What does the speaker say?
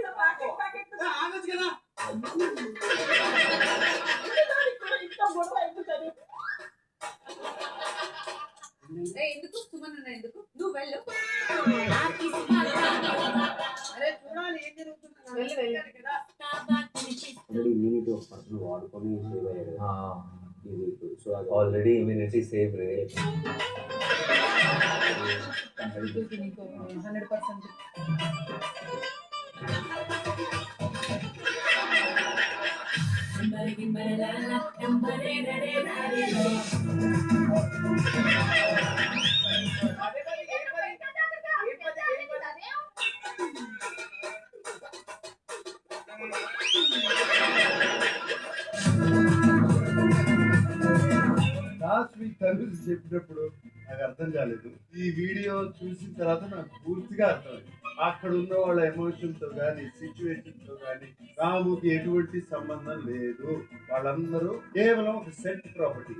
ఆగచ్చు కదా. ఎందుకు సుమన్ ఎందుకు నువ్వు వెళ్ళు. అరే చూడాలి ఏం జరుగుతుంది కదా. వాడుకొని ఆల్రెడీ ఇమ్యూనిటీ సేవ్ రే. 100%. లాస్ట్ వీక్ తరగతి చెప్పినప్పుడు నాకు అర్థం కాలేదు. ఈ వీడియో చూసిన తర్వాత నాకు పూర్తిగా అర్థమైంది. అక్కడ ఉన్న వాళ్ళ ఎమోషన్ తో కానీ సిచ్యువేషన్ తో కానీ రాముకి ఎటువంటి సంబంధం లేదు. వాళ్ళందరూ కేవలం ఒక సెట్ ప్రాపర్టీ.